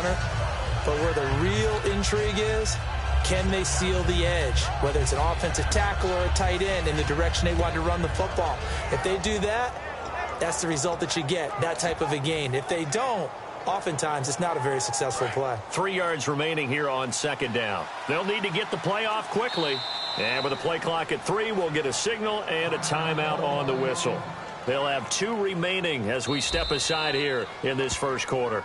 corner. But where the real intrigue is, can they seal the edge? Whether it's an offensive tackle or a tight end in the direction they want to run the football. If they do that, that's the result that you get, that type of a gain. If they don't, oftentimes it's not a very successful play. 3 yards remaining here on second down. They'll need to get the play off quickly. And with the play clock at 3, we'll get a signal and a timeout on the whistle. They'll have 2 remaining as we step aside here in this first quarter.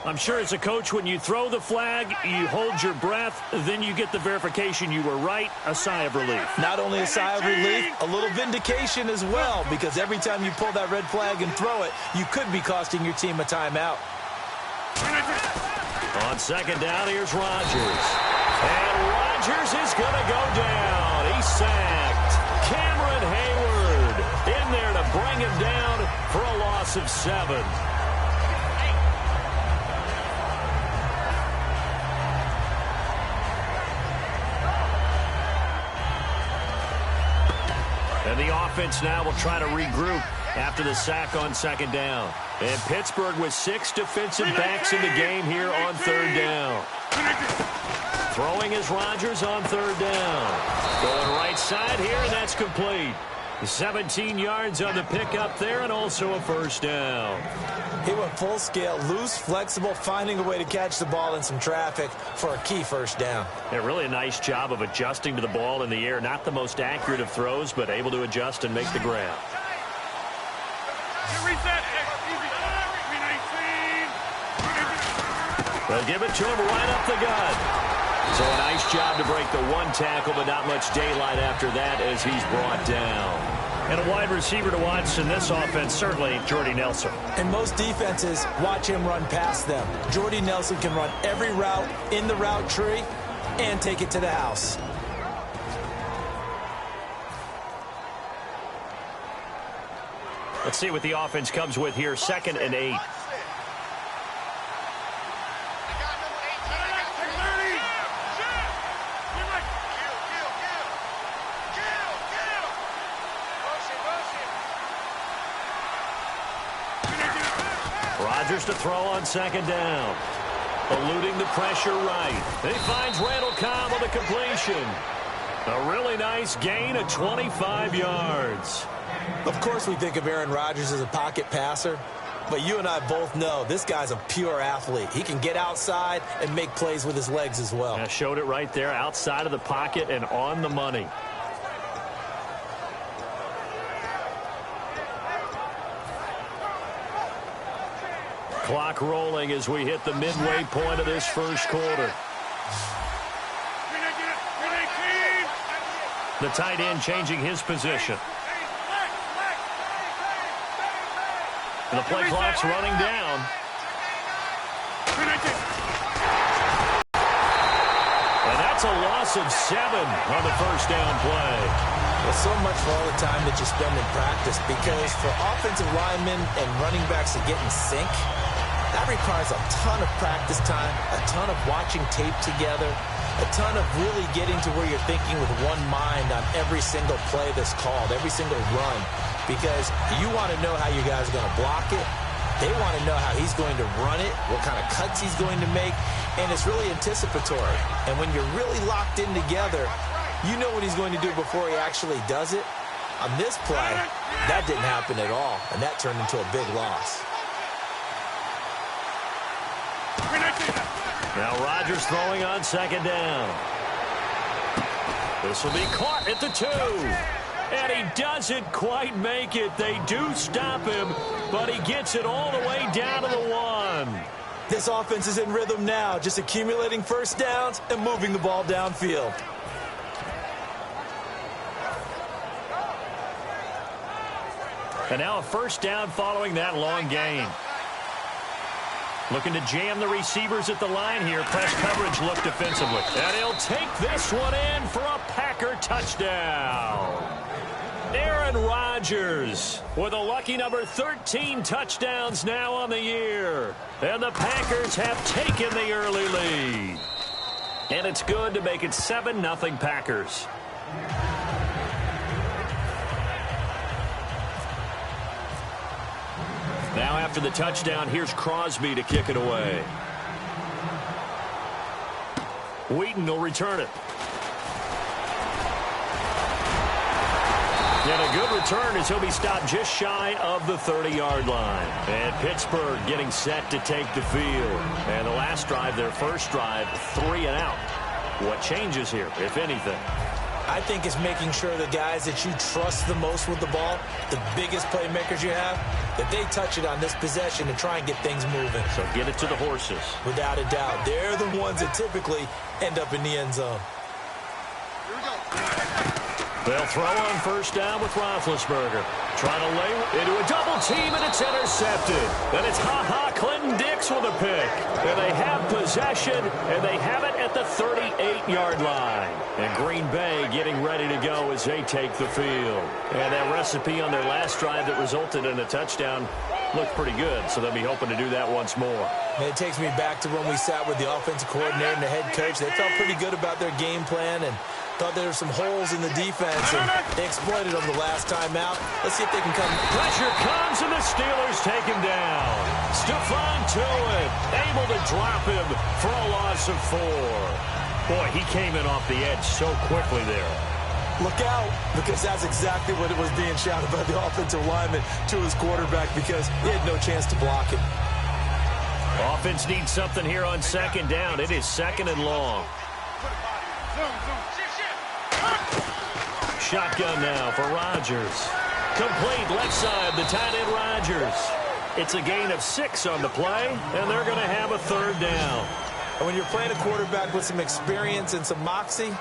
I'm sure as a coach, when you throw the flag, you hold your breath, then you get the verification you were right, a sigh of relief. Not only a sigh of relief, a little vindication as well, because every time you pull that red flag and throw it, you could be costing your team a timeout. On second down, here's Rodgers. And Rodgers is going to go down. He's sacked. Cameron Hayward in there to bring him down for a loss of 7. And the offense now will try to regroup after the sack on second down. And Pittsburgh with 6 defensive backs in the game here on third down. Throwing is Rodgers on third down. Going right side here, and that's complete. 17 yards on the pickup there, and also a first down. He went full scale, loose, flexible, finding a way to catch the ball in some traffic for a key first down. Yeah, really a nice job of adjusting to the ball in the air. Not the most accurate of throws, but able to adjust and make the grab. They'll give it to him right up the gut. So a nice job to break the 1 tackle, but not much daylight after that as he's brought down. And a wide receiver to watch in this offense, certainly Jordy Nelson. And most defenses watch him run past them. Jordy Nelson can run every route in the route tree and take it to the house. Let's see what the offense comes with here. 2nd and 8. Rodgers to throw on second down. Eluding the pressure right. He finds Randall Cobb on the completion. A really nice gain of 25 yards. Of course we think of Aaron Rodgers as a pocket passer, but you and I both know this guy's a pure athlete. He can get outside and make plays with his legs as well. Yeah, showed it right there, outside of the pocket and on the money. Clock rolling as we hit the midway point of this first quarter. The tight end changing his position. And the play clock's running down. And that's a loss of 7 on the first down play. Well, so much for all the time that you spend in practice, because for offensive linemen and running backs to get in sync, that requires a ton of practice time, a ton of watching tape together, a ton of really getting to where you're thinking with one mind on every single play that's called, every single run, because you want to know how your guy's going to block it. They want to know how he's going to run it, what kind of cuts he's going to make, and it's really anticipatory. And when you're really locked in together, you know what he's going to do before he actually does it. On this play, that didn't happen at all, and that turned into a big loss. Now Rodgers throwing on second down. This will be caught at the 2. And he doesn't quite make it. They do stop him, but he gets it all the way down to the 1. This offense is in rhythm now, just accumulating first downs and moving the ball downfield. And now a first down following that long gain. Looking to jam the receivers at the line here. Press coverage look defensively. And he'll take this one in for a Packer touchdown. Aaron Rodgers with a lucky number 13 touchdowns now on the year. And the Packers have taken the early lead. And it's good to make it 7-0 Packers. after the touchdown. Here's Crosby to kick it away. Wheaton will return it. And a good return as he'll be stopped just shy of the 30-yard line. And Pittsburgh getting set to take the field. And the last drive, their first drive, 3 and out. What changes here, if anything? I think it's making sure the guys that you trust the most with the ball, the biggest playmakers you have, that they touch it on this possession and try and get things moving. So get it to the horses. Without a doubt. They're the ones that typically end up in the end zone. Here we go. They'll throw on first down with Roethlisberger. Trying to lay into a double team, and it's intercepted. And it's Clinton Dix with a pick. And they have possession, and they have it at the 38-yard line. And Green Bay getting ready to go as they take the field. And that recipe on their last drive that resulted in a touchdown looked pretty good, so they'll be hoping to do that once more. And it takes me back to when we sat with the offensive coordinator and the head coach. They felt pretty good about their game plan and thought there were some holes in the defense, and they exploited them the last time out. Let's see if they can come. Pressure comes, and the Steelers take him down. Stephon Tuitt able to drop him for a loss of 4. Boy, he came in off the edge so quickly there. Look out, because that's exactly what it was being shouted by the offensive lineman to his quarterback, because he had no chance to block him. Offense needs something here on second down. It is second and long. Shotgun now for Rodgers. Complete left side, the tight end Rodgers. It's a gain of 6 on the play, and they're going to have a third down. And when you're playing a quarterback with some experience and some moxie,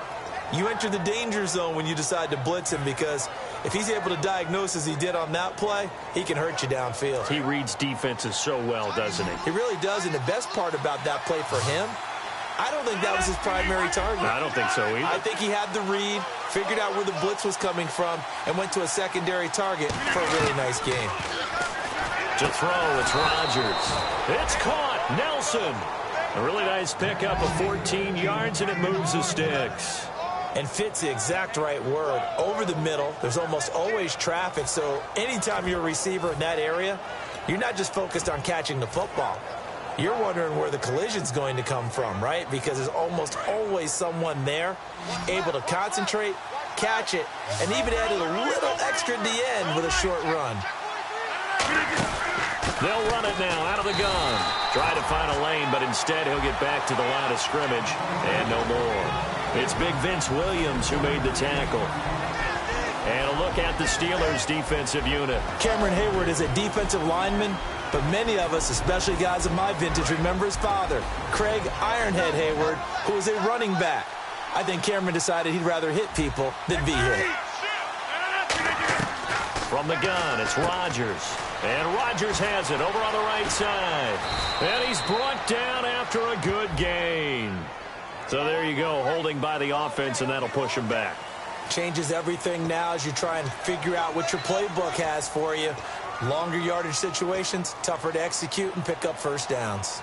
you enter the danger zone when you decide to blitz him, because if he's able to diagnose as he did on that play, he can hurt you downfield. He reads defenses so well, doesn't he? He really does, and the best part about that play for him, I don't think that was his primary target. I don't think so either. I think he had the read, figured out where the blitz was coming from, and went to a secondary target for a really nice game. To throw, it's Rodgers. It's caught. Nelson. A really nice pickup of 14 yards, and it moves the sticks. And fits the exact right word. Over the middle, there's almost always traffic, so anytime you're a receiver in that area, you're not just focused on catching the football. You're wondering where the collision's going to come from, right? Because there's almost always someone there able to concentrate, catch it, and even added a little extra at the end with a short run. They'll run it now out of the gun. Try to find a lane, but instead he'll get back to the line of scrimmage, and no more. It's big Vince Williams who made the tackle. And a look at the Steelers' defensive unit. Cameron Hayward is a defensive lineman, but many of us, especially guys of my vintage, remember his father, Craig Ironhead Hayward, who was a running back. I think Cameron decided he'd rather hit people than be hit. From the gun, it's Rodgers. And Rodgers has it over on the right side. And he's brought down after a good gain. So there you go, holding by the offense, and that'll push him back. Changes everything now as you try and figure out what your playbook has for you. Longer yardage situations, tougher to execute and pick up first downs.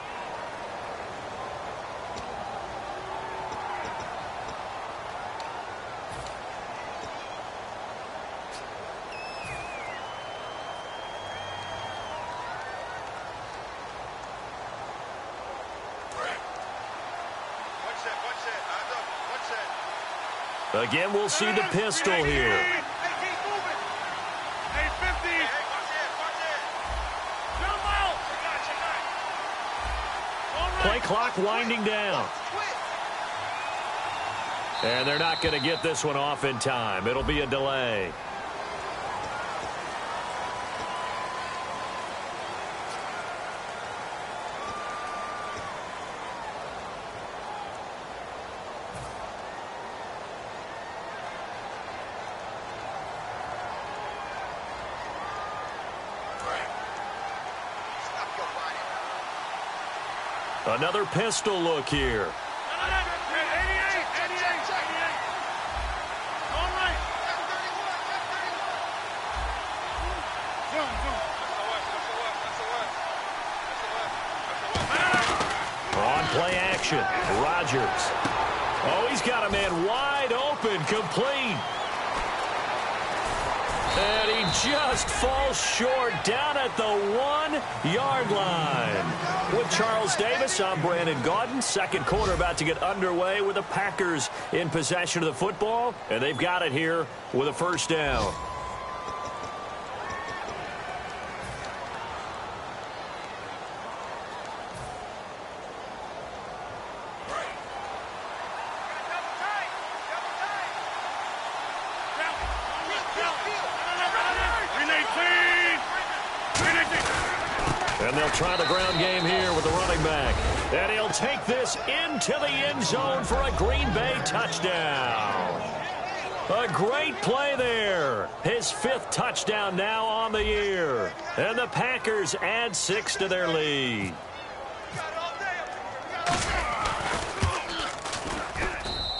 Again, we'll see the pistol here. Play clock winding down. And they're not going to get this one off in time. It'll be a delay. Another pistol look here. On play action, Rodgers. Oh, he's got a man wide open, complete. And he just falls short down at the 1-yard line. With Charles Davis, I'm Brandon Gaudin. Second quarter about to get underway with the Packers in possession of the football, and they've got it here with a first down. And they'll try the ground game here with the running back. And he'll take this into the end zone for a Green Bay touchdown. A great play there. His 5th touchdown now on the year. And the Packers add 6 to their lead.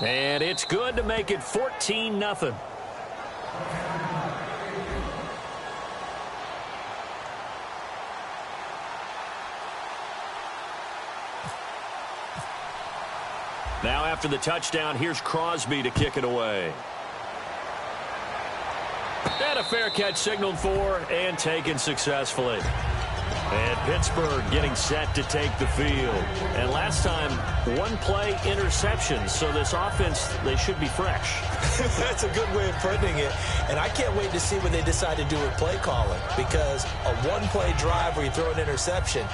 And it's good to make it 14-0. Now after the touchdown, here's Crosby to kick it away. And a fair catch signaled for and taken successfully. And Pittsburgh getting set to take the field. And last time, 1-play interception. So this offense, they should be fresh. That's a good way of putting it. And I can't wait to see what they decide to do with play calling. Because a 1-play drive where you throw an interception,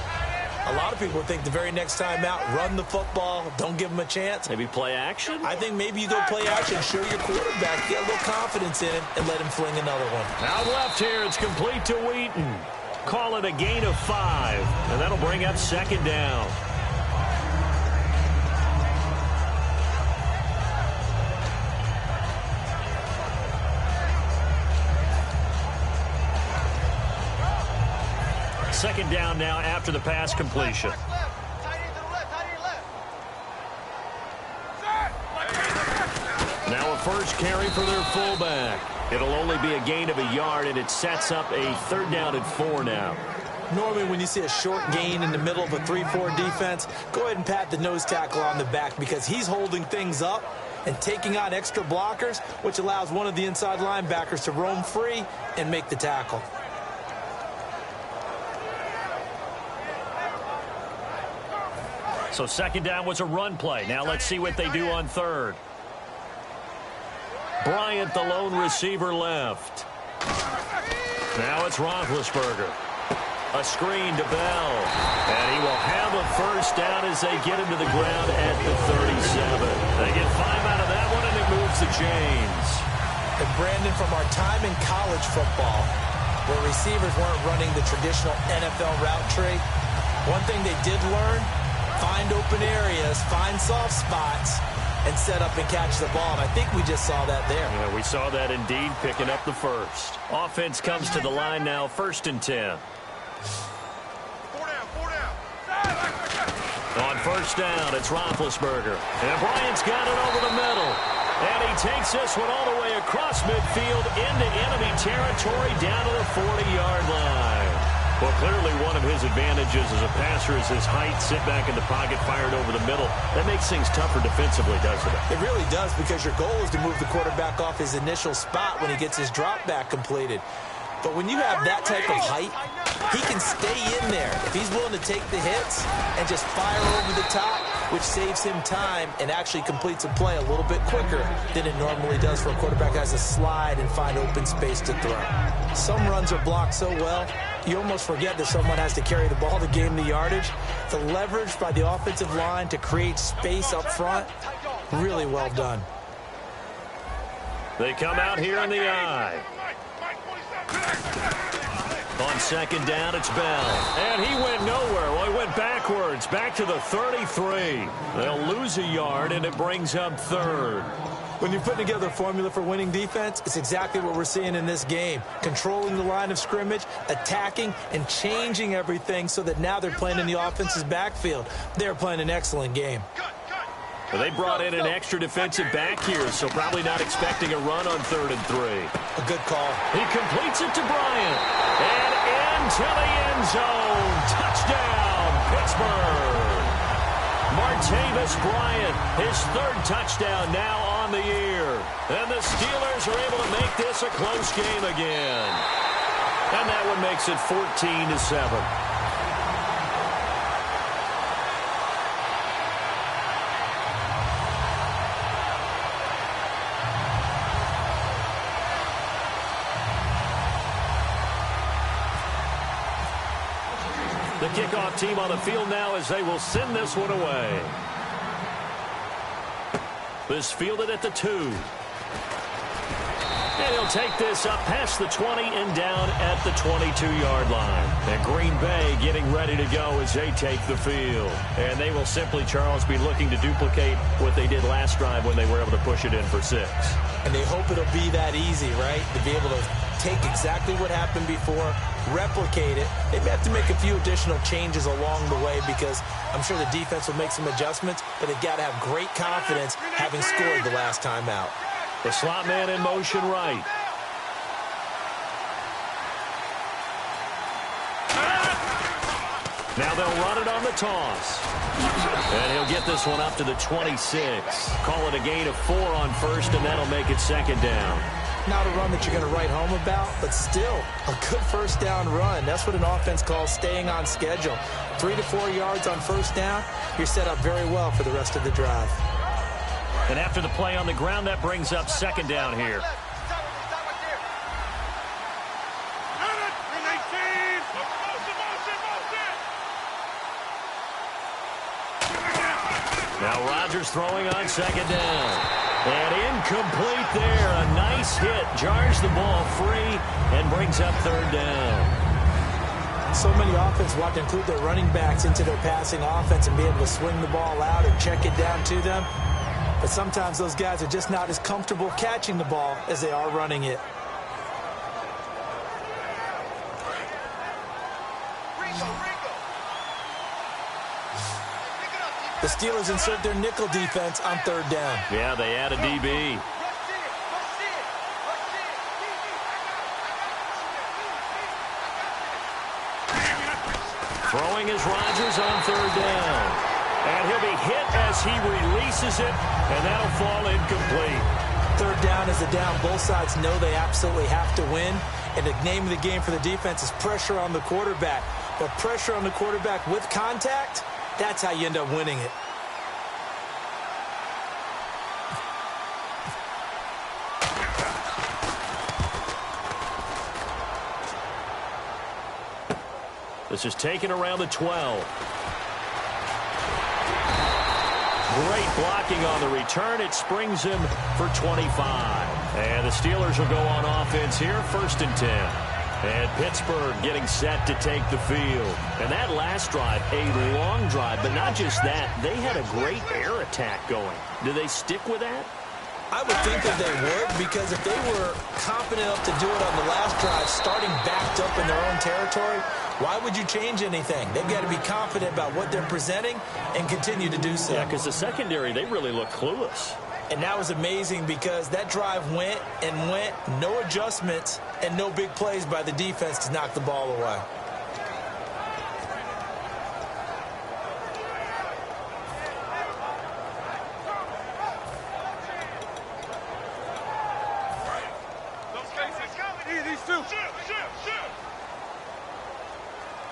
a lot of people think the very next time out, run the football, don't give them a chance. Maybe play action? I think maybe you go play action, show your quarterback, get a little confidence in him, and let him fling another one. Out left here, it's complete to Wheaton. Call it a gain of 5, and that'll bring up second down. Second down now after the pass completion. Now a first carry for their fullback. It'll only be a gain of a yard, and it sets up a 3rd down and 4 now. Normally, when you see a short gain in the middle of a 3-4 defense, go ahead and pat the nose tackle on the back because he's holding things up and taking on extra blockers, which allows one of the inside linebackers to roam free and make the tackle. So second down was a run play. Now let's see what they do on 3rd. Bryant, the lone receiver, left. Now it's Roethlisberger. A screen to Bell. And he will have a first down as they get him to the ground at the 37. They get 5 out of that one, and it moves to James. And Brandon, from our time in college football, where receivers weren't running the traditional NFL route tree, one thing they did learn, find open areas, find soft spots, and set up and catch the ball. And I think we just saw that there. Yeah, we saw that indeed, picking up the first. Offense comes to the line now, 1st and 10. 4 down. On first down, it's Roethlisberger. And Bryant's got it over the middle. And he takes this one all the way across midfield into enemy territory down to the 40-yard line. Well, clearly one of his advantages as a passer is his height. Sit back in the pocket, fired over the middle. That makes things tougher defensively, doesn't it? It really does, because your goal is to move the quarterback off his initial spot when he gets his drop back completed. But when you have that type of height, he can stay in there if he's willing to take the hits and just fire over the top, which saves him time and actually completes a play a little bit quicker than it normally does for a quarterback who has to slide and find open space to throw. Some runs are blocked so well, you almost forget that someone has to carry the ball to gain the yardage. The leverage by the offensive line to create space up front, really well done. They come out here in the eye. On second down, it's Bell. And he went nowhere. Well, he went backwards, back to the 33. They'll lose a yard, and it brings up 3rd. When you're putting together a formula for winning defense, it's exactly what we're seeing in this game. Controlling the line of scrimmage, attacking, and changing everything so that now they're playing in the offense's backfield. They're playing an excellent game. Well, they brought in an extra defensive back here, so probably not expecting a run on 3rd and 3. A good call. He completes it to Bryant. And into the end zone. Touchdown, Pittsburgh. Martavis Bryant, his 3rd touchdown now on the year. And the Steelers are able to make this a close game again. And that one makes it 14-7. The kickoff team on the field now as they will send this one away. This fielded at the 2. And he'll take this up past the 20 and down at the 22-yard line. And Green Bay getting ready to go as they take the field. And they will simply, Charles, be looking to duplicate what they did last drive when they were able to push it in for 6. And they hope it'll be that easy, right? To be able to take exactly what happened before, replicate it. They may have to make a few additional changes along the way because I'm sure the defense will make some adjustments, but they've got to have great confidence having scored the last time out. The slot man in motion right. Now they'll run it on the toss. And he'll get this one up to the 26. Call it a gain of 4 on first, and that'll make it second down. Not a run that you're going to write home about, but still a good first down run. That's what an offense calls staying on schedule. 3 to 4 yards on first down, you're set up very well for the rest of the drive. And after the play on the ground, that brings up second down here. Now Rodgers throwing on second down. And incomplete there. A nice hit. Jars the ball free and brings up third down. So many offenses want to include their running backs into their passing offense and be able to swing the ball out or check it down to them. But sometimes those guys are just not as comfortable catching the ball as they are running it. The Steelers insert their nickel defense on third down. Yeah, they add a DB. Throwing is Rodgers on third down. And he'll be hit as he releases it, and that'll fall incomplete. Third down is a down. Both sides know they absolutely have to win. And the name of the game for the defense is pressure on the quarterback. But pressure on the quarterback with contact, that's how you end up winning it. This is taken around the 12. Great blocking on the return. It springs him for 25. And the Steelers will go on offense here, 1st and 10. And Pittsburgh getting set to take the field. And that last drive, a long drive, but not just that. They had a great air attack going. Do they stick with that? I would think that they would, because if they were confident enough to do it on the last drive, starting backed up in their own territory, why would you change anything? They've got to be confident about what they're presenting and continue to do so. Yeah, because the secondary, they really look clueless. And that was amazing because that drive went and went, no adjustments and no big plays by the defense to knock the ball away.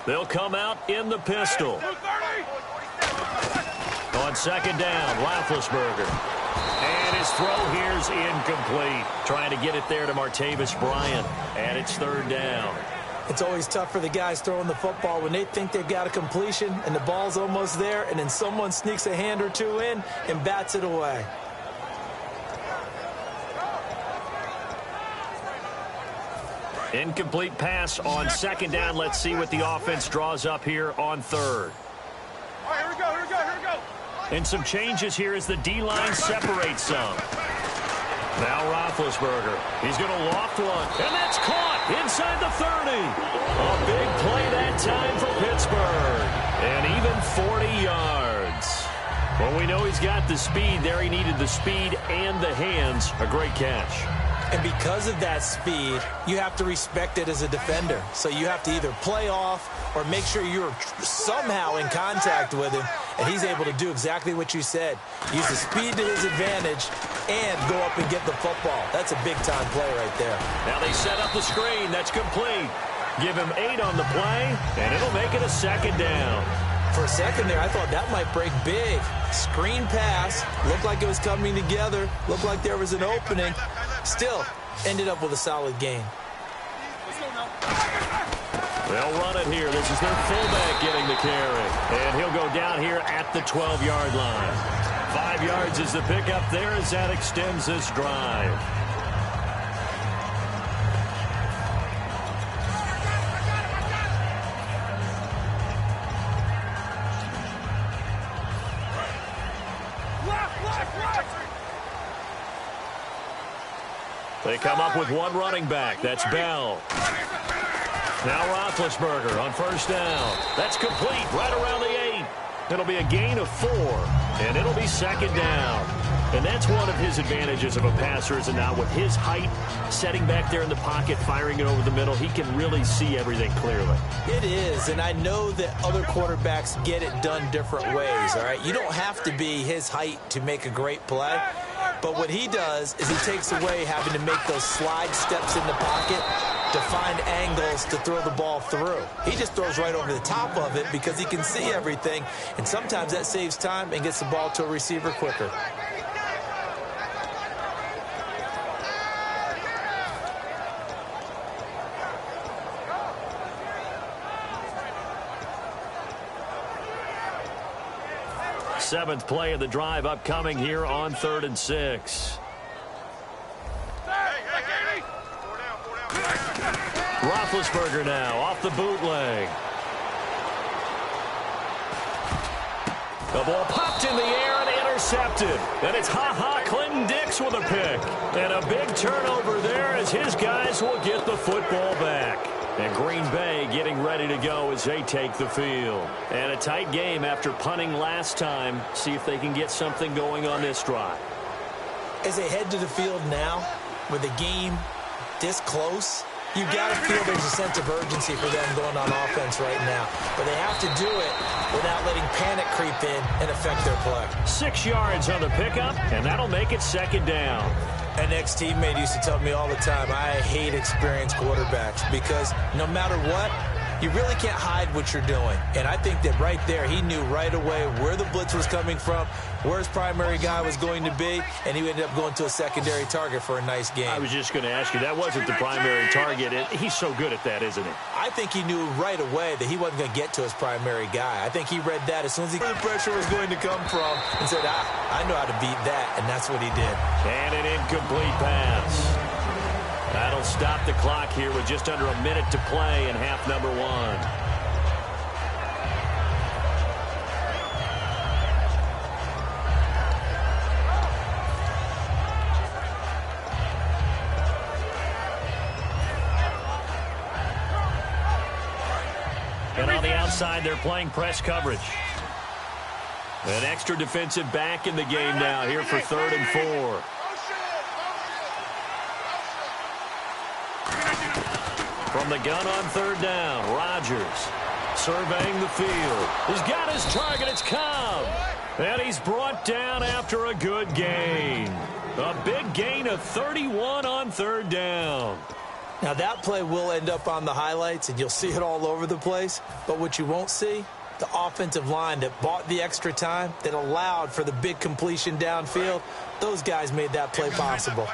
They'll come out in the pistol. On second down, Roethlisberger. And his throw here's incomplete. Trying to get it there to Martavis Bryant. And it's third down. It's always tough for the guys throwing the football when they think they've got a completion and the ball's almost there, and then someone sneaks a hand or two in and bats it away. Incomplete pass on second down. Let's see what the offense draws up here on third. All right, here we go. And some changes here as the D-line separates some. Now Roethlisberger. He's going to loft one. And that's caught inside the 30. A big play that time for Pittsburgh. And even 40 yards. Well, we know he's got the speed there. He needed the speed and the hands. A great catch. And because of that speed, you have to respect it as a defender. So you have to either play off or make sure you're somehow in contact with him. And he's able to do exactly what you said. Use the speed to his advantage and go up and get the football. That's a big-time play right there. Now they set up the screen. That's complete. Give him 8 on the play, and it'll make it a second down. For a second there, I thought that might break big. Screen pass. Looked like it was coming together. Looked like there was an opening. Still, ended up with a solid gain. They'll run it here. This is their fullback getting the carry. And he'll go down here at the 12-yard line. 5 yards is the pickup there as that extends this drive. They come up with one running back. That's Bell. Now Roethlisberger on first down. That's complete right around the 8. It'll be a gain of 4, and it'll be second down. And that's one of his advantages of a passer, is now with his height, setting back there in the pocket, firing it over the middle, he can really see everything clearly. It is, and I know that other quarterbacks get it done different ways, all right? You don't have to be his height to make a great play. But what he does is he takes away having to make those slide steps in the pocket to find angles to throw the ball through. He just throws right over the top of it because he can see everything, and sometimes that saves time and gets the ball to a receiver quicker. Seventh play of the drive upcoming here on 3rd and 6. Roethlisberger now off the bootleg. The ball popped in the air and intercepted. And it's Clinton Dix with a pick. And a big turnover there as his guys will get the football back. And Green Bay getting ready to go as they take the field. And a tight game after punting last time. See if they can get something going on this drive. As they head to the field now, with the game this close, you've got to feel there's a sense of urgency for them going on offense right now. But they have to do it without letting panic creep in and affect their play. 6 yards on the pickup, and that'll make it second down. An ex-teammate used to tell me all the time, I hate experienced quarterbacks because no matter what, you really can't hide what you're doing. And I think that right there, he knew right away where the blitz was coming from, where his primary guy was going to be, and he ended up going to a secondary target for a nice game. I was just going to ask you, that wasn't the primary target. He's so good at that, isn't he? I think he knew right away that he wasn't going to get to his primary guy. I think he read that as soon as he knew where the pressure was going to come from and said, I know how to beat that, and that's what he did. And an incomplete pass. That'll stop the clock here with just under a minute to play in half number 1. And on the outside, they're playing press coverage. An extra defensive back in the game now here for 3rd and 4. From the gun on 3rd down, Rodgers surveying the field. He's got his target. It's Cobb. And he's brought down after a good gain. A big gain of 31 on 3rd down. Now, that play will end up on the highlights, and you'll see it all over the place. But what you won't see, the offensive line that bought the extra time, that allowed for the big completion downfield, those guys made that play possible.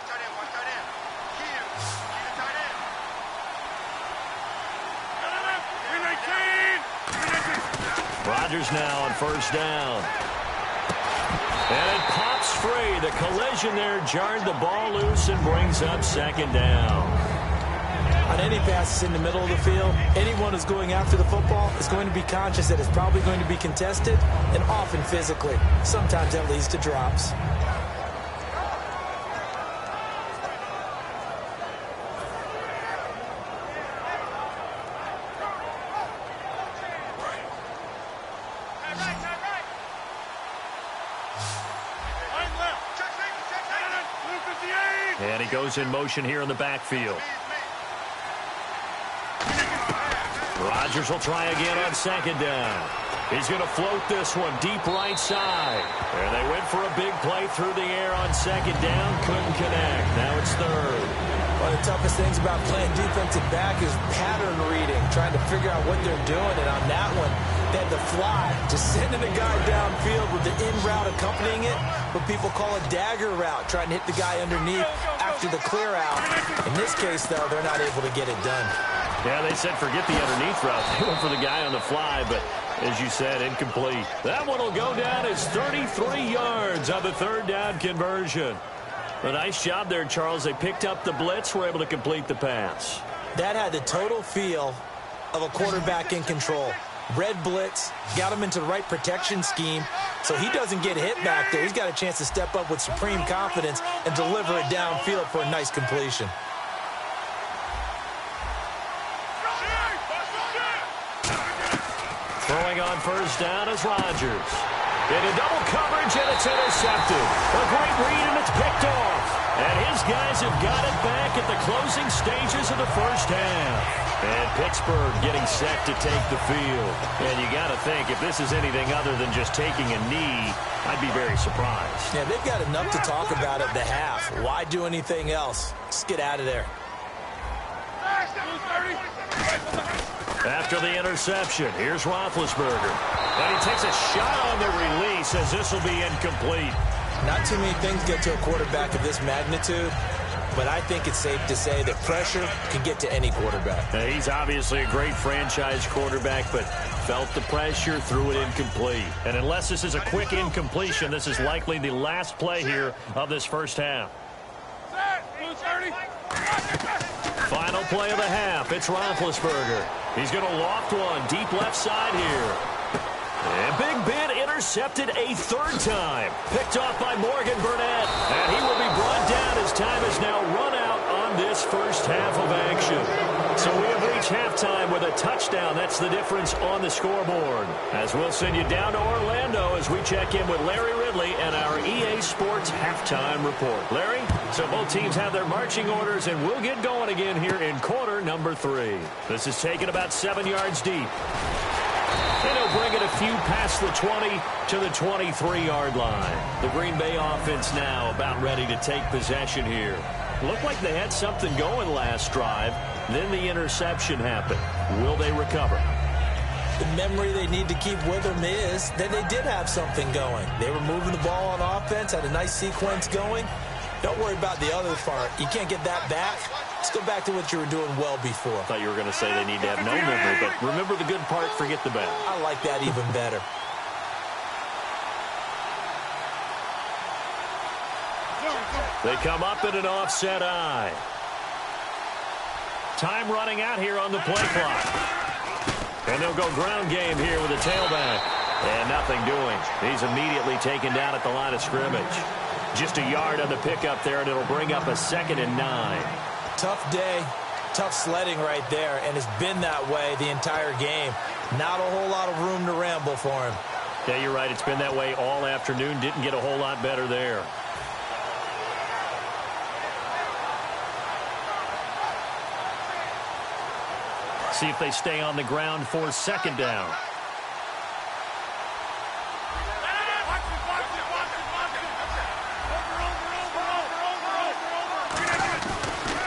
Rodgers now on 1st down. And it pops free. The collision there jarred the ball loose and brings up 2nd down. On any passes in the middle of the field, anyone who's going after the football is going to be conscious that it's probably going to be contested, and often physically. Sometimes that leads to drops. And he goes in motion here in the backfield. Rodgers will try again on 2nd down. He's going to float this one deep right side. And they went for a big play through the air on 2nd down. Couldn't connect. Now it's 3rd. One of the toughest things about playing defensive back is pattern reading, trying to figure out what they're doing. And on that one, they had the fly, just sending a guy downfield with the in route accompanying it, what people call a dagger route, trying to hit the guy underneath after the clear out. In this case, though, they're not able to get it done. Yeah, they said forget the underneath route. They went for the guy on the fly, but as you said, incomplete. That one will go down as 33 yards on the third down conversion. A nice job there, Charles. They picked up the blitz, were able to complete the pass. That had the total feel of a quarterback in control. Red blitz, got him into the right protection scheme, so he doesn't get hit back there. He's got a chance to step up with supreme confidence and deliver it downfield for a nice completion. Throwing on first down is Rodgers. Into double coverage, and it's intercepted. A great read, and it's picked off. And his guys have got it back at the closing stages of the first half. And Pittsburgh getting set to take the field. And you got to think, if this is anything other than just taking a knee, I'd be very surprised. Yeah, they've got enough to talk about at the half. Why do anything else? Just get out of there. After the interception, here's Roethlisberger. And he takes a shot on the release as this will be incomplete. Not too many things get to a quarterback of this magnitude, but I think it's safe to say that pressure can get to any quarterback. Now, he's obviously a great franchise quarterback, but felt the pressure, threw it incomplete. And unless this is a quick incompletion, this is likely the last play here of this first half. Final play of the half. It's Roethlisberger. He's going to loft one deep left side here. And Big Ben intercepted a third time. Picked off by Morgan Burnett. And he will be brought down as time is now run out on this first half of action. So we have reached halftime with a touchdown. That's the difference on the scoreboard. As we'll send you down to Orlando as we check in with Larry Ridley and our EA Sports halftime report. Larry, so both teams have their marching orders, and we'll get going again here in quarter number 3. This is taken about 7 yards deep. And he'll bring it a few past the 20 to the 23-yard line. The Green Bay offense now about ready to take possession here. Looked like they had something going last drive. Then the interception happened. Will they recover? The memory they need to keep with them is that they did have something going. They were moving the ball on offense, had a nice sequence going. Don't worry about the other part. You can't get that back. Let's go back to what you were doing well before. I thought you were going to say they need to have no memory, but remember the good part, forget the bad. I like that even better. They come up in an offset eye. Time running out here on the play clock. And they'll go ground game here with a tailback. And nothing doing. He's immediately taken down at the line of scrimmage. Just a yard on the pickup there, and it'll bring up a 2nd and 9. Tough day, tough sledding right there, and it's been that way the entire game. Not a whole lot of room to ramble for him. Yeah, you're right. It's been that way all afternoon. Didn't get a whole lot better there. See if they stay on the ground for 2nd down.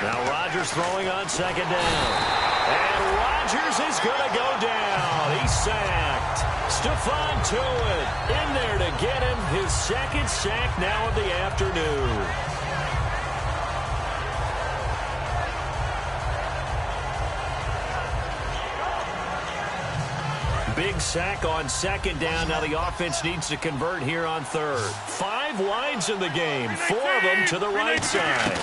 Now Rodgers throwing on 2nd down. And Rodgers is going to go down. He's sacked. Stephon Tuitt in there to get him his 2nd sack now of the afternoon. Big sack on 2nd down. Now the offense needs to convert here on 3rd. 5 wides in the game. 4 of them to the right side.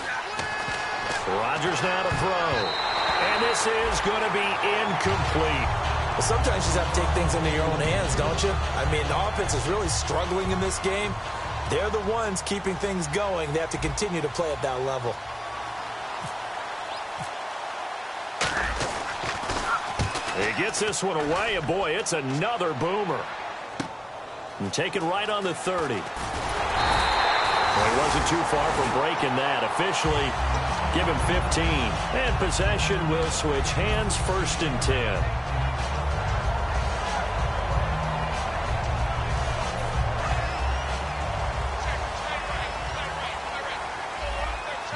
Rodgers now to throw. And this is going to be incomplete. Well, sometimes you just have to take things into your own hands, don't you? I mean, the offense is really struggling in this game. They're the ones keeping things going. They have to continue to play at that level. He gets this one away, and boy, it's another boomer. And taken right on the 30. Well, he wasn't too far from breaking that. Officially, give him 15. And possession will switch hands, 1st and 10.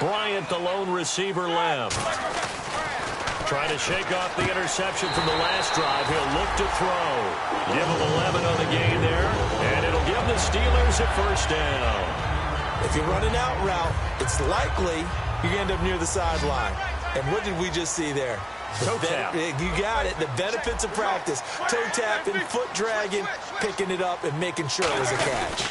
Bryant Bryant, the lone receiver, left. Trying to shake off the interception from the last drive. He'll look to throw. Give him 11 on the game there, and it'll give the Steelers a first down. If you're running out route, it's likely you end up near the sideline. And what did we just see there? Toe tap. You got it. The benefits of practice. Toe tapping, foot dragging, picking it up, and making sure it was a catch.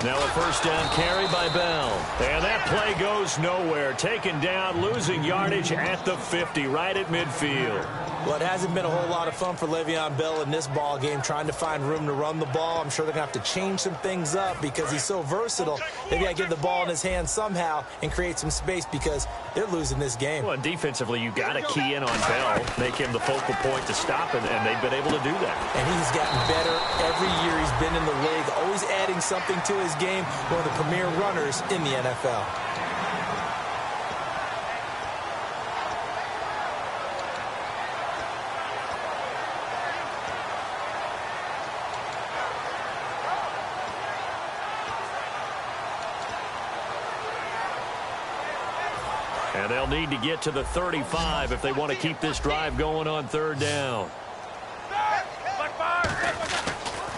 Now a first down carry by Bell. And that play goes nowhere. Taken down, losing yardage at the 50, right at midfield. Well, it hasn't been a whole lot of fun for Le'Veon Bell in this ball game, trying to find room to run the ball. I'm sure they're going to have to change some things up because he's so versatile. They got to get the ball in his hands somehow and create some space because they're losing this game. Well, defensively, you got to key in on Bell, make him the focal point to stop him, and they've been able to do that. And he's gotten better every year he's been in the league, always adding something to his game, one of the premier runners in the NFL. And they'll need to get to the 35 if they want to keep this drive going on third down.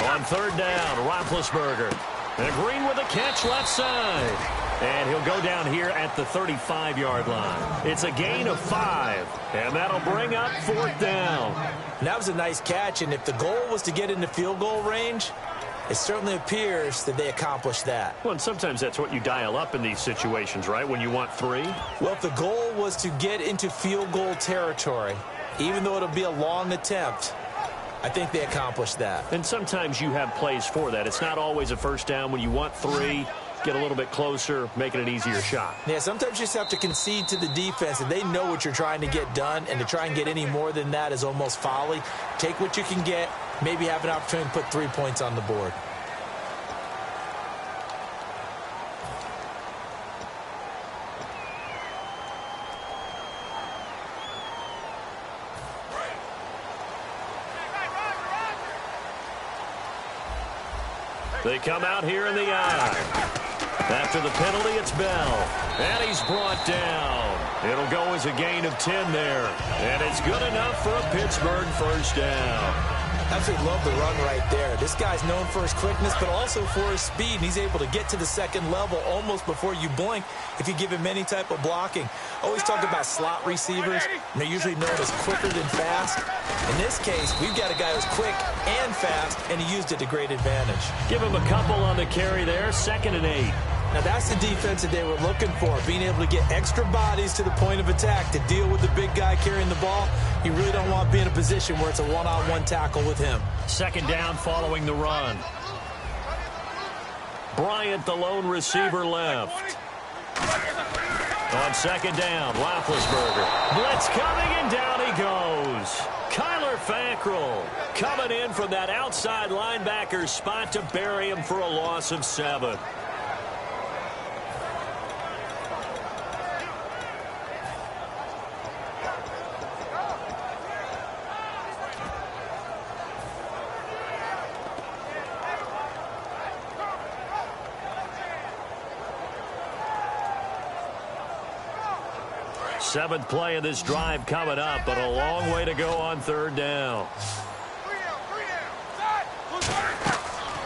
On third down, Roethlisberger. And Green with a catch left side. And he'll go down here at the 35-yard line. It's a gain of 5. And that'll bring up fourth down. And that was a nice catch. And if the goal was to get into field goal range, it certainly appears that they accomplished that. Well, and sometimes that's what you dial up in these situations, right, when you want 3? Well, if the goal was to get into field goal territory, even though it'll be a long attempt, I think they accomplished that. And sometimes you have plays for that. It's not always a first down. When you want 3, get a little bit closer, make it an easier shot. Yeah, sometimes you just have to concede to the defense, and they know what you're trying to get done, and to try and get any more than that is almost folly. Take what you can get, maybe have an opportunity to put 3 points on the board. They come out here in the eye. After the penalty, it's Bell. And he's brought down. It'll go as a gain of 10 there. And it's good enough for a Pittsburgh first down. Absolutely love the run right there. This guy's known for his quickness, but also for his speed. And he's able to get to the second level almost before you blink if you give him any type of blocking. Always talk about slot receivers, and they're usually known as quicker than fast. In this case, we've got a guy who's quick and fast, and he used it to great advantage. Give him a couple on the carry there, 2nd and 8. Now, that's the defense that they were looking for, being able to get extra bodies to the point of attack to deal with the big guy carrying the ball. You really don't want to be in a position where it's a one-on-one tackle with him. 2nd down following the run. Bryant, the lone receiver, left. On 2nd down, Roethlisberger. Blitz coming, and down he goes. Kyler Fackrell coming in from that outside linebacker spot to bury him for a loss of 7. Seventh play of this drive coming up, but a long way to go on third down.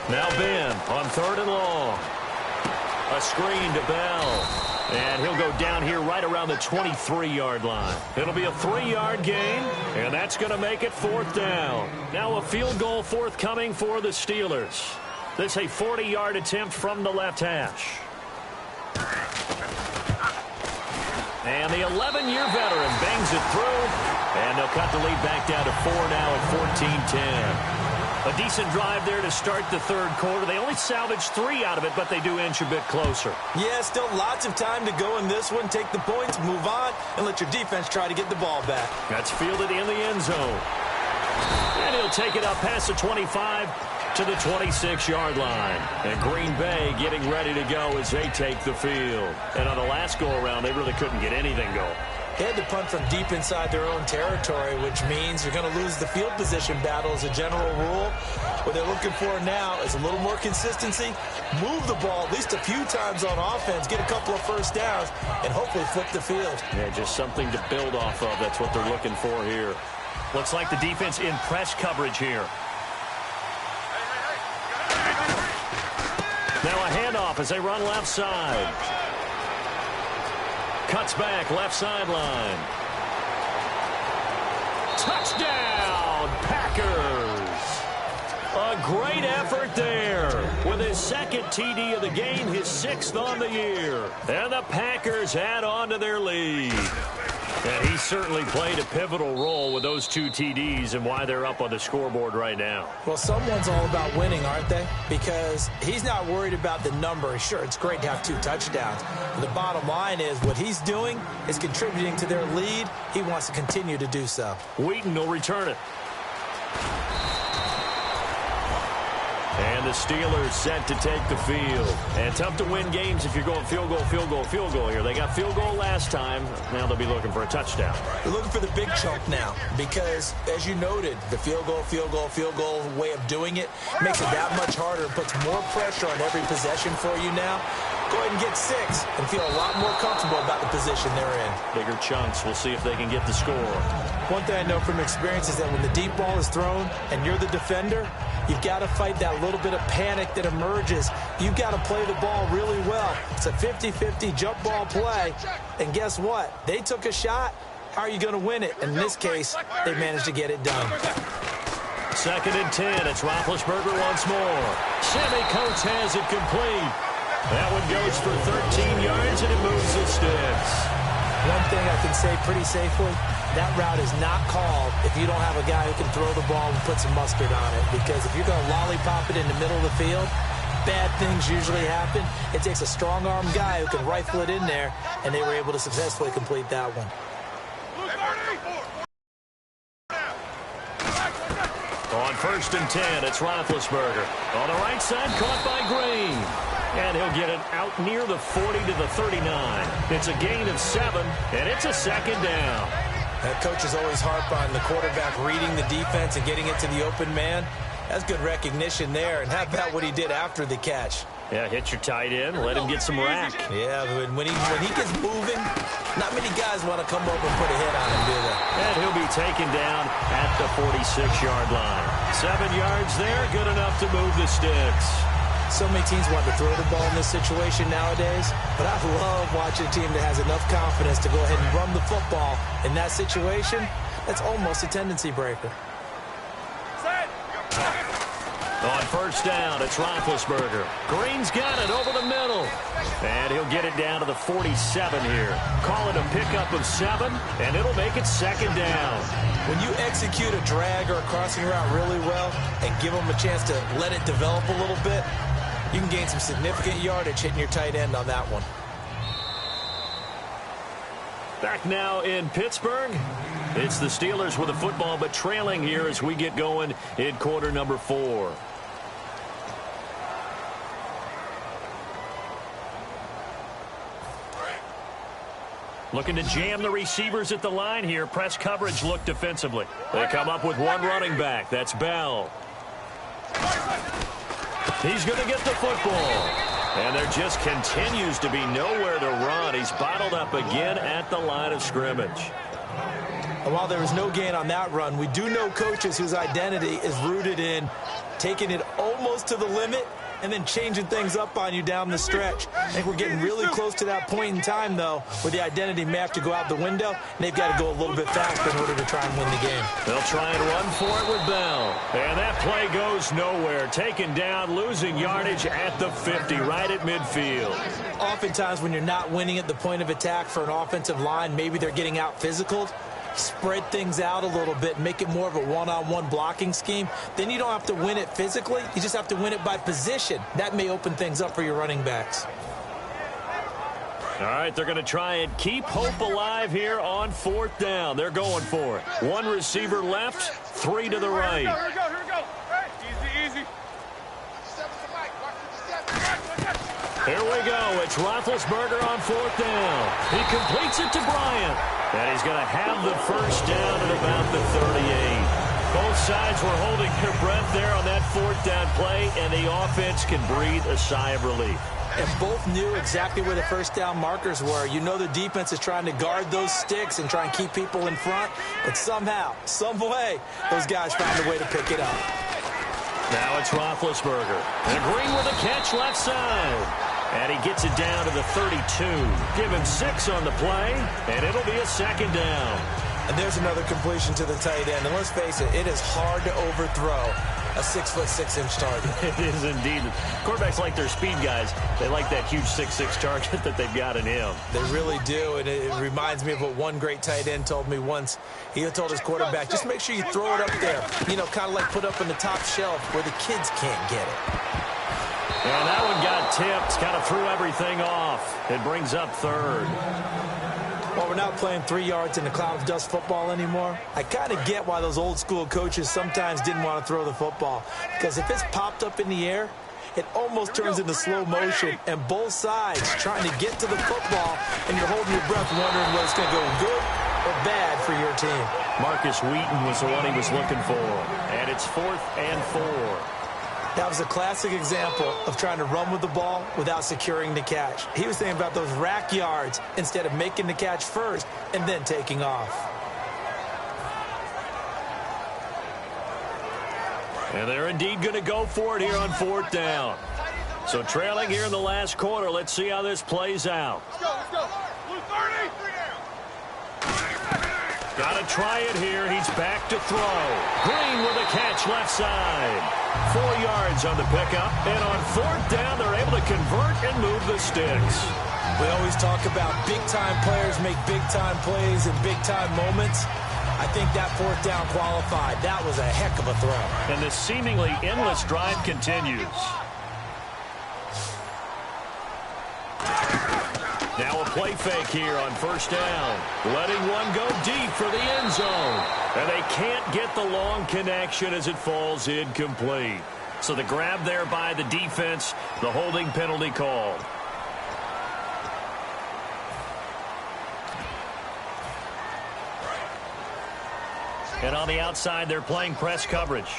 Now Ben on 3rd and long. A screen to Bell. And he'll go down here right around the 23-yard line. It'll be a 3-yard gain, and that's going to make it 4th down. Now a field goal forthcoming for the Steelers. This a 40-yard attempt from the left hash. And the 11-year veteran bangs it through, and they'll cut the lead back down to 4 now at 14-10. A decent drive there to start the third quarter. They only salvaged 3 out of it, but they do inch a bit closer. Yeah, still lots of time to go in this one. Take the points, move on, and let your defense try to get the ball back. That's fielded in the end zone. And he'll take it up past the 25 to the 26-yard line. And Green Bay getting ready to go as they take the field. And on the last go-around, they really couldn't get anything going. They had to punt from deep inside their own territory, which means you're going to lose the field position battle as a general rule. What they're looking for now is a little more consistency, move the ball at least a few times on offense, get a couple of first downs, and hopefully flip the field. Yeah, just something to build off of. That's what they're looking for here. Looks like the defense in press coverage here. Now a handoff as they run left side. Cuts back, left sideline. Touchdown, Packers. A great effort there. With his second TD of the game, his 6th on the year. And the Packers add on to their lead. And he certainly played a pivotal role with those 2 TDs and why they're up on the scoreboard right now. Well, someone's all about winning, aren't they? Because he's not worried about the number. Sure, it's great to have 2 touchdowns. But the bottom line is what he's doing is contributing to their lead. He wants to continue to do so. Wheaton will return it. And the Steelers set to take the field. And tough to win games if you're going field goal, field goal, field goal here. They got field goal last time. Now they'll be looking for a touchdown. They're looking for the big chunk now because, as you noted, the field goal, field goal, field goal way of doing it makes it that much harder and puts more pressure on every possession for you now. Go ahead and get 6 and feel a lot more comfortable about the position they're in. Bigger chunks. We'll see if they can get the score. One thing I know from experience is that when the deep ball is thrown and you're the defender, you've got to fight that little bit of panic that emerges. You've got to play the ball really well. It's a 50-50 jump ball play. And guess what? They took a shot. How are you going to win it? In this case, they managed to get it done. 2nd and 10. It's Roethlisberger once more. Sammy Coates has it complete. That one goes for 13 yards, and it moves the sticks. One thing I can say pretty safely, that route is not called if you don't have a guy who can throw the ball and put some mustard on it. Because if you're going to lollipop it in the middle of the field, bad things usually happen. It takes a strong-arm guy who can rifle it in there, and they were able to successfully complete that one. On 1st and 10, it's Roethlisberger. On the right side, caught by Green. And he'll get it out near the 40 to the 39. It's a gain of 7, and it's a 2nd down. That coach is always harp on the quarterback reading the defense and getting it to the open man. That's good recognition there. And how about what he did after the catch? Yeah, hit your tight end, let him get some rack. Yeah, but when he gets moving, not many guys want to come over and put a hit on him, do they? And he'll be taken down at the 46-yard line. 7 yards there, good enough to move the sticks. So many teams want to throw the ball in this situation nowadays, but I love watching a team that has enough confidence to go ahead and run the football. In that situation, that's almost a tendency breaker. On 1st down, it's Roethlisberger. Green's got it over the middle. And he'll get it down to the 47 here. Call it a pickup of 7, and it'll make it 2nd down. When you execute a drag or a crossing route really well and give them a chance to let it develop a little bit, you can gain some significant yardage hitting your tight end on that one. Back now in Pittsburgh. It's the Steelers with the football, but trailing here as we get going in quarter number 4. Looking to jam the receivers at the line here. Press coverage look defensively. They come up with one running back. That's Bell. He's going to get the football. And there just continues to be nowhere to run. He's bottled up again at the line of scrimmage. And while there was no gain on that run, we do know coaches whose identity is rooted in taking it almost to the limit and then changing things up on you down the stretch. I think we're getting really close to that point in time, though, where the identity may have to go out the window, and they've got to go a little bit faster in order to try and win the game. They'll try and run for it with Bell. And that play goes nowhere. Taken down, losing yardage at the 50, right at midfield. Oftentimes when you're not winning at the point of attack for an offensive line, maybe they're getting out physical. Spread things out a little bit, make it more of a one-on-one blocking scheme. Then you don't have to win it physically. You just have to win it by position. That may open things up for your running backs. All right, they're going to try and keep hope alive here on 4th down. They're going for it. One receiver left, 3 to the right. Here we go, here we go. Hey, easy. Here we go. It's Roethlisberger on 4th down. He completes it to Bryant. And he's going to have the first down at about the 38. Both sides were holding their breath there on that fourth down play, and the offense can breathe a sigh of relief. And both knew exactly where the first down markers were. You know the defense is trying to guard those sticks and try and keep people in front, but somehow, some way, those guys found a way to pick it up. Now it's Roethlisberger. And Green with a catch left side. And he gets it down to the 32. Give him 6 on the play, and it'll be a second down. And there's another completion to the tight end. And let's face it, it is hard to overthrow a 6'6" target. It is indeed. Quarterbacks like their speed guys. They like that huge 6'6" target that they've got in him. They really do, and it reminds me of what one great tight end told me once. He told his quarterback, just make sure you throw it up there, you know, kind of like put up on the top shelf where the kids can't get it. And that one got tipped, kind of threw everything off. It brings up third. Well, we're not playing 3 yards in a cloud of dust football anymore. I kind of get why those old school coaches sometimes didn't want to throw the football. Because if it's popped up in the air, it almost turns into slow motion. And both sides trying to get to the football, and you're holding your breath wondering whether it's going to go good or bad for your team. Marcus Wheaton was the one he was looking for. And it's 4th and 4. That was a classic example of trying to run with the ball without securing the catch. He was thinking about those rack yards instead of making the catch first and then taking off. And they're indeed going to go for it here on 4th down. So trailing here in the last quarter, let's see how this plays out. Let's go. Blue 30. Got to try it here. He's back to throw. Green with a catch left side. 4 yards on the pickup. And on 4th down, they're able to convert and move the sticks. We always talk about big-time players make big-time plays in big-time moments. I think that 4th down qualified. That was a heck of a throw. And this seemingly endless drive continues. Now a play fake here on 1st down. Letting one go deep for the end zone. And they can't get the long connection as it falls incomplete. So the grab there by the defense, the holding penalty called. And on the outside, they're playing press coverage.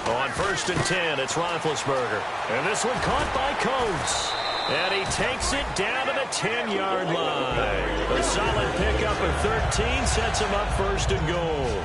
On 1st and 10, it's Roethlisberger. And this one caught by Coates. And he takes it down to the 10-yard line. A solid pickup of 13 sets him up 1st and goal.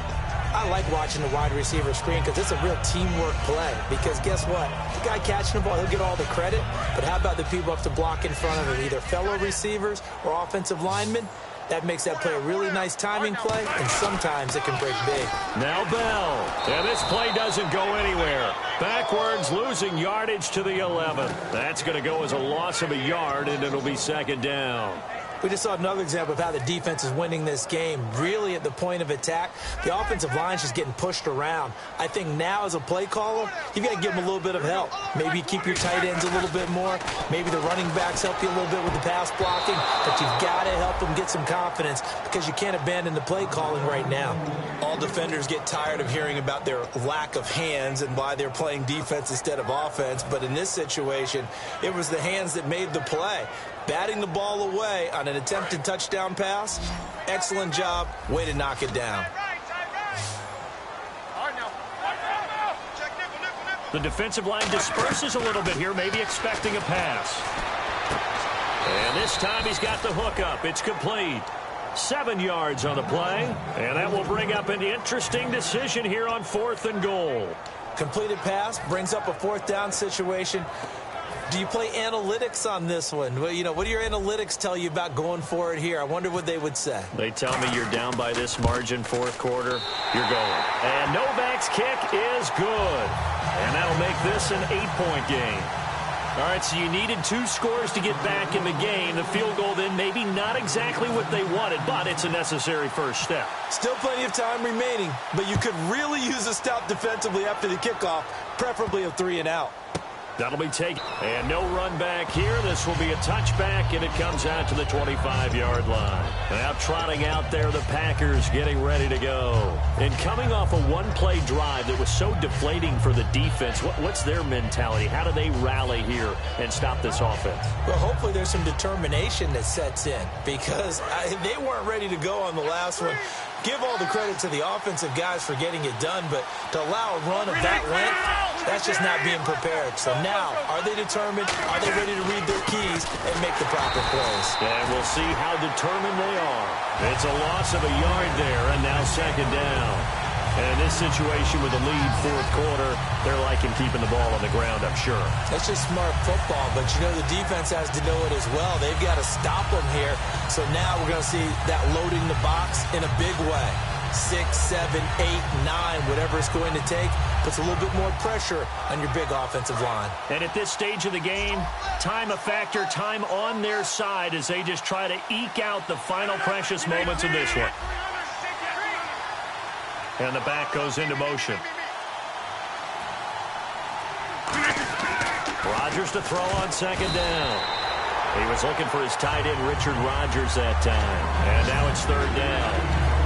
I like watching the wide receiver screen because it's a real teamwork play. Because guess what? The guy catching the ball, he'll get all the credit. But how about the people up to block in front of him, either fellow receivers or offensive linemen? That makes that play a really nice timing play, and sometimes it can break big. Now Bell. And this play doesn't go anywhere. Backwards, losing yardage to the 11. That's going to go as a loss of a yard, and it'll be 2nd down. We just saw another example of how the defense is winning this game. Really at the point of attack, the offensive line's just getting pushed around. I think now as a play caller, you've got to give them a little bit of help. Maybe keep your tight ends a little bit more. Maybe the running backs help you a little bit with the pass blocking. But you've got to help them get some confidence because you can't abandon the play calling right now. All defenders get tired of hearing about their lack of hands and why they're playing defense instead of offense. But in this situation, it was the hands that made the play. Batting the ball away on an attempted touchdown pass. Excellent job. Way to knock it down. The defensive line disperses a little bit here, maybe expecting a pass. And this time he's got the hook up. It's complete. 7 yards on the play. And that will bring up an interesting decision here on 4th and goal. Completed pass brings up a 4th down situation. Do you play analytics on this one? Well, you know, what do your analytics tell you about going for it here? I wonder what they would say. They tell me you're down by this margin, 4th quarter. You're going. And Novak's kick is good. And that'll make this an 8-point game. All right, so you needed 2 scores to get back in the game. The field goal then maybe not exactly what they wanted, but it's a necessary first step. Still plenty of time remaining, but you could really use a stop defensively after the kickoff, preferably a 3 and out. That'll be taken. And no run back here. This will be a touchback, and it comes out to the 25-yard line. Now trotting out there, the Packers getting ready to go. And coming off a one-play drive that was so deflating for the defense, what's their mentality? How do they rally here and stop this offense? Well, hopefully there's some determination that sets in because they weren't ready to go on the last one. Give all the credit to the offensive guys for getting it done, but to allow a run of that length, that's just not being prepared. So now, are they determined? Are they ready to read their keys and make the proper plays? And we'll see how determined they are. It's a loss of a yard there, and now second down. And in this situation with the lead fourth quarter, they're liking keeping the ball on the ground, I'm sure. That's just smart football, but you know the defense has to know it as well. They've got to stop them here. So now we're going to see that loading the box in a big way. 6, 7, 8, 9, whatever it's going to take, puts a little bit more pressure on your big offensive line. And at this stage of the game, time a factor, time on their side as they just try to eke out the final precious moments of this one. And the back goes into motion. Rodgers to throw on second down. He was looking for his tight end, Richard Rodgers, that time. And now it's third down.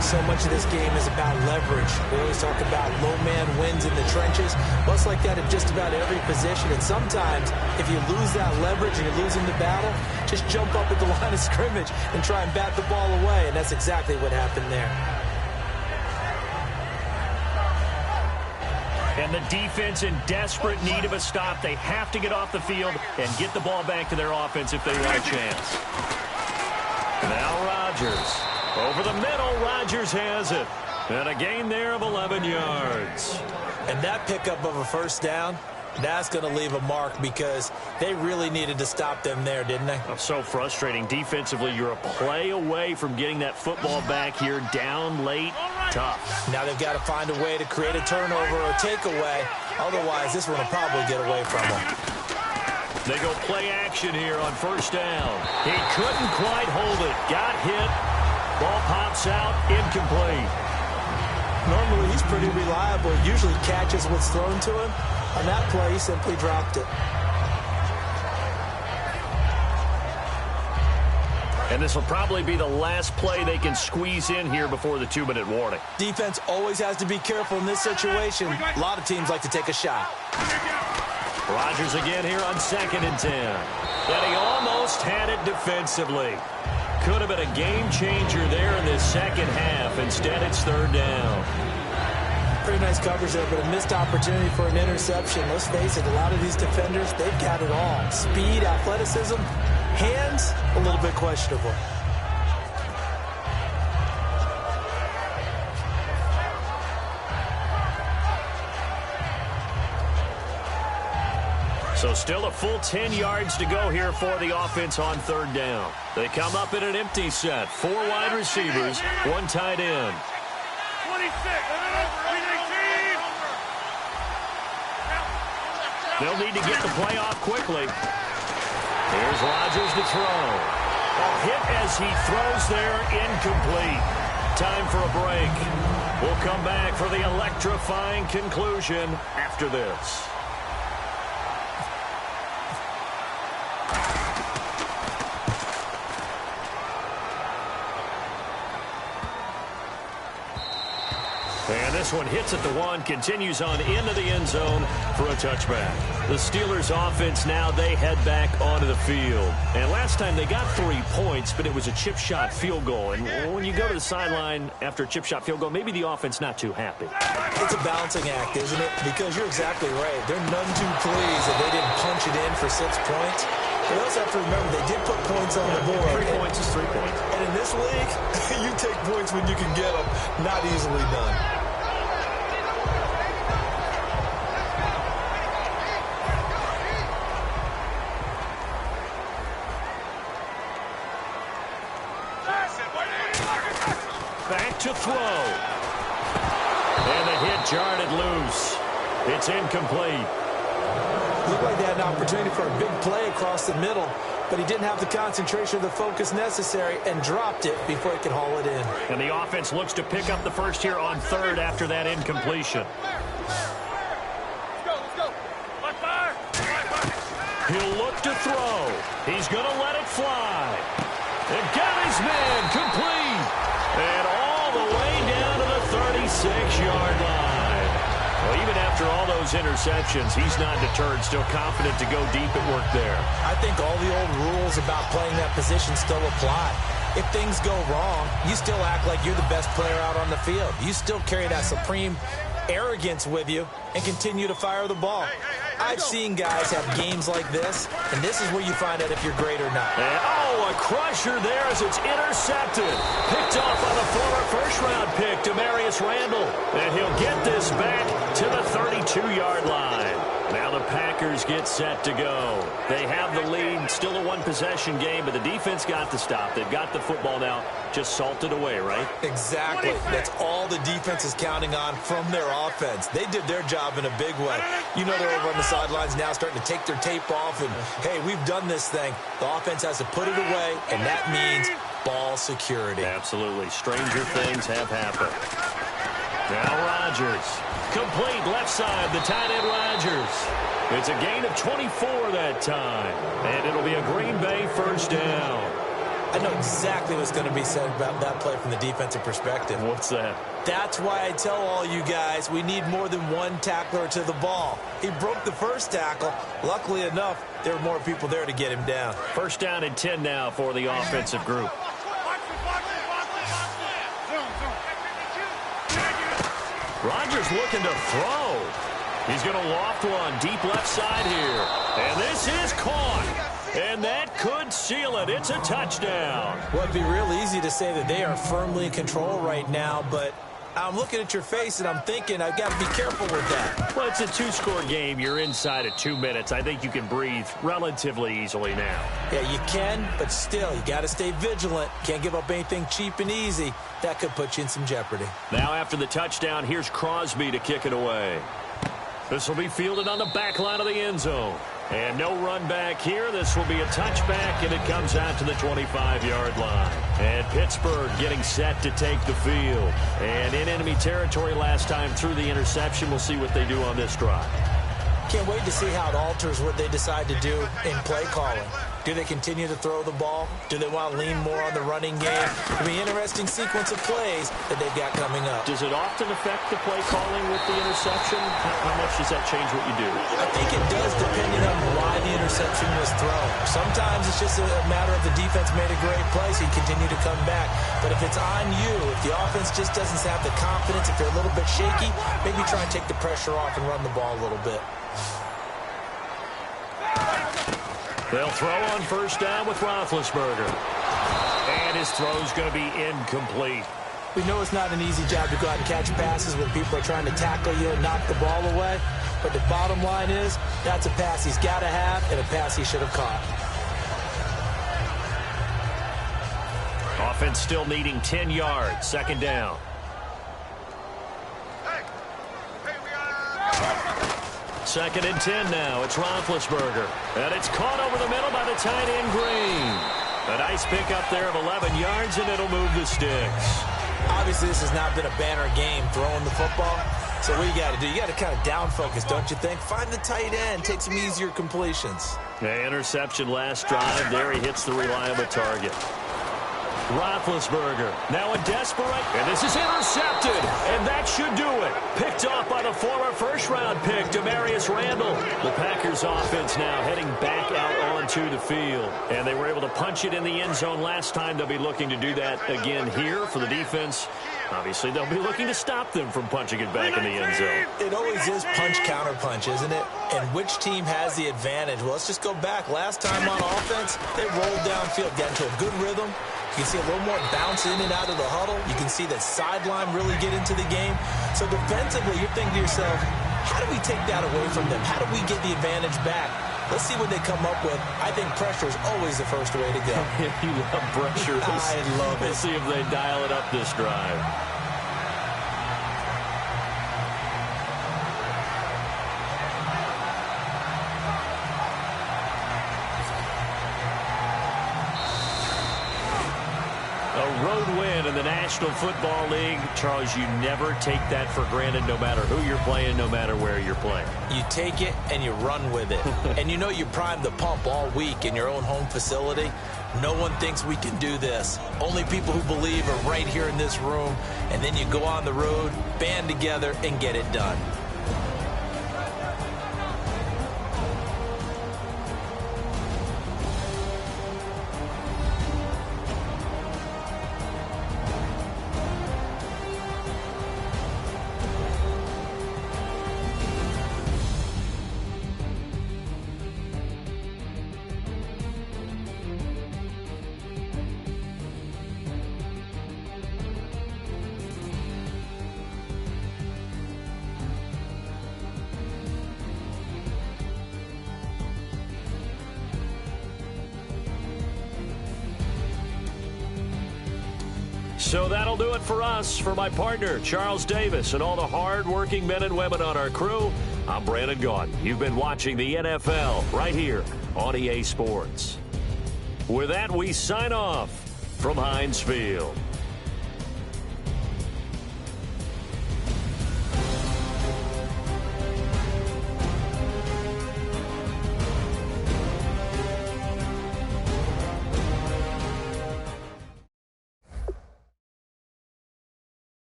So much of this game is about leverage. We always talk about low man wins in the trenches. Well, it's like that in just about every position. And sometimes, if you lose that leverage and you're losing the battle, just jump up at the line of scrimmage and try and bat the ball away. And that's exactly what happened there. And the defense in desperate need of a stop. They have to get off the field and get the ball back to their offense if they want a chance. Now Rodgers. Over the middle, Rodgers has it. And a gain there of 11 yards. And that pickup of a first down, that's going to leave a mark because they really needed to stop them there, didn't they? So frustrating. Defensively, you're a play away from getting that football back here down late. Tough. Now they've got to find a way to create a turnover or takeaway. Otherwise, this one will probably get away from them. They go play action here on first down. He couldn't quite hold it. Got hit. Ball pops out. Incomplete. Normally, he's pretty reliable. Usually catches what's thrown to him. On that play, he simply dropped it. And this will probably be the last play they can squeeze in here before the 2-minute warning. Defense always has to be careful in this situation. A lot of teams like to take a shot. Rodgers again here on 2nd and 10. And he almost had it defensively. Could have been a game changer there in this second half. Instead, it's third down. Pretty nice coverage there, but a missed opportunity for an interception. Let's face it, a lot of these defenders, they've got it all. Speed, athleticism, hands, a little bit questionable. So still a full 10 yards to go here for the offense on third down. They come up in an empty set. 4 wide receivers, 1 tight end. 26. They'll need to get the play off quickly. Here's Rodgers to throw. A hit as he throws there, incomplete. Time for a break. We'll come back for the electrifying conclusion after this. And this one hits at the 1, continues on into the end zone for a touchback. The Steelers offense now, they head back onto the field. And last time they got 3 points, but it was a chip shot field goal. And when you go to the sideline after a chip shot field goal, maybe the offense not too happy. It's a balancing act, isn't it? Because you're exactly right. They're none too pleased that they didn't punch it in for 6 points. But also have to remember they did put points on the board. 3 points is 3 points. And in this league, you take points when you can get them. Not easily done. Back to throw. And the hit jarred it loose. It's incomplete. Looked like they had an opportunity for a big play across the middle, but he didn't have the concentration or the focus necessary and dropped it before he could haul it in. And the offense looks to pick up the first here on third after that incompletion. He'll look to throw. He's going to let it fly. And got his man complete. And all the way down to the 36-yard line. Well, even after all those interceptions, he's not deterred, still confident to go deep at work there. I think all the old rules about playing that position still apply. If things go wrong, you still act like you're the best player out on the field. You still carry that supreme arrogance with you and continue to fire the ball. I've seen guys have games like this, and this is where you find out if you're great or not. And, a crusher there as it's intercepted. Picked off on a former first-round pick, Demarius Randall. And he'll get this back to the 32-yard line. Now the Packers get set to go. They have the lead, still a one-possession game, but the defense got the stop. They've got the football now, just salted away, right? Exactly. That's all the defense is counting on from their offense. They did their job in a big way. You know they're over on the sidelines now starting to take their tape off, and, hey, we've done this thing. The offense has to put it away, and that means ball security. Absolutely. Stranger things have happened. Now Rodgers. Complete left side, the tight end Rodgers. It's a gain of 24 that time. And it'll be a Green Bay first down. I know exactly what's going to be said about that play from the defensive perspective. What's that? That's why I tell all you guys we need more than one tackler to the ball. He broke the first tackle. Luckily enough, there were more people there to get him down. First down and 10 now for the offensive group. Rodgers looking to throw. He's going to loft one deep left side here. And this is caught. And that could seal it. It's a touchdown. Well, it'd be real easy to say that they are firmly in control right now, but I'm looking at your face and I'm thinking I've got to be careful with that. Well, it's a two-score game. You're inside of 2 minutes. I think you can breathe relatively easily now. Yeah, you can, but still, you got to stay vigilant. Can't give up anything cheap and easy. That could put you in some jeopardy. Now after the touchdown, here's Crosby to kick it away. This will be fielded on the back line of the end zone. And no run back here. This will be a touchback, and it comes out to the 25-yard line. And Pittsburgh getting set to take the field. And in enemy territory last time through the interception. We'll see what they do on this drive. Can't wait to see how it alters what they decide to do in play calling. Do they continue to throw the ball? Do they want to lean more on the running game? It'll be an interesting sequence of plays that they've got coming up. Does it often affect the play calling with the interception? How much does that change what you do? I think it does, depending on why the interception was thrown. Sometimes it's just a matter of the defense made a great play, so you continue to come back. But if it's on you, if the offense just doesn't have the confidence, if they're a little bit shaky, maybe try and take the pressure off and run the ball a little bit. They'll throw on first down with Roethlisberger. And his throw's going to be incomplete. We know it's not an easy job to go out and catch passes when people are trying to tackle you and knock the ball away. But the bottom line is, that's a pass he's got to have and a pass he should have caught. Offense still needing 10 yards. Second down. Second and 10 now. It's Roethlisberger. And it's caught over the middle by the tight end Green. A nice pickup there of 11 yards, and it'll move the sticks. Obviously, this has not been a banner game throwing the football. So what you got to do, you got to kind of down focus, don't you think? Find the tight end. Take some easier completions. The interception last drive. There he hits the reliable target. Roethlisberger now a desperate, and this is intercepted, and that should do it. Picked off by the former first-round pick, Demarius Randall. The Packers offense now heading back out onto the field, and they were able to punch it in the end zone last time. They'll be looking to do that again here for the defense. Obviously, they'll be looking to stop them from punching it back in the end zone. It always is punch-counter-punch, isn't it? And which team has the advantage? Well, let's just go back. Last time on offense, they rolled downfield, got into a good rhythm. You can see a little more bounce in and out of the huddle. You can see the sideline really get into the game. So defensively, you're thinking to yourself, how do we take that away from them? How do we get the advantage back? Let's see what they come up with. I think pressure is always the first way to go. You love pressure. I love it. We'll see if they dial it up this drive. A road win in the National Football League. Charles, you never take that for granted no matter who you're playing, no matter where you're playing. You take it and you run with it. And you know you primed the pump all week in your own home facility. No one thinks we can do this. Only people who believe are right here in this room. And then you go on the road, band together, and get it done. So that'll do it for us. For my partner, Charles Davis, and all the hard-working men and women on our crew, I'm Brandon Gaudin. You've been watching the NFL right here on EA Sports. With that, we sign off from Heinz Field.